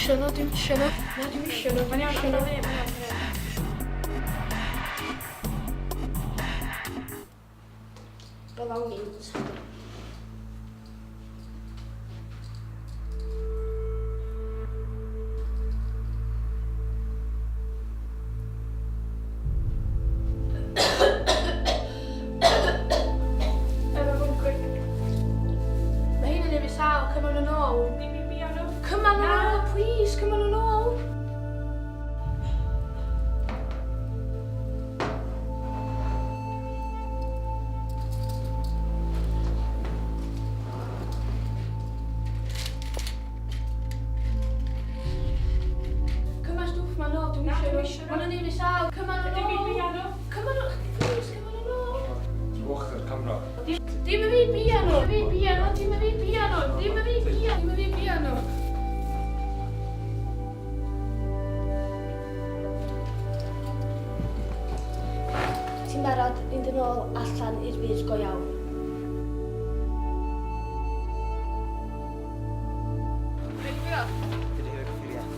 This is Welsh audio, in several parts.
dim isio nhw. Na, dim isio nhw. Mae'n iawn, mae'n iawn. Belongings. Efo hwn quick. Mae hyn yn ei fi sal, cyma'n yn ôl. Dim i fi nhw. Cyma'n yn ôl, please, cyma'n yn ôl. Cyma'n stwff ma'n ôl, dwi'n Na, isio dwi'm nhw. isio nhw. Ma'n yn ei fi sal, cyma'n yn Dim i ôl. fi nhw. Cyma'n ôl, please, cyma'n yn ôl. Trwch yr camera. Dim y fi bia nhw, dim y fi bia nhw, dim y fi bia nhw, dim y fi bia nhw. Ti'n barod mynd yn ôl allan i'r byd go iawn?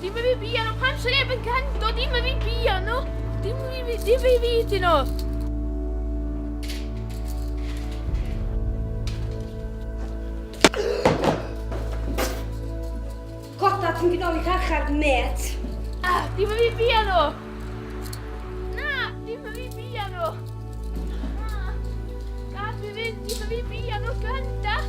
Dim y fi bia nhw, pam sy'n neb yn cando, dim y fi bia nhw. Dim y fi dyn nhw. Goda, ti'n gydol i carchar, met. Dim y fi bia nhw. Na, dim y fi bia nhw. Na, gad fi fynd, dim y fi bia nhw, ganda.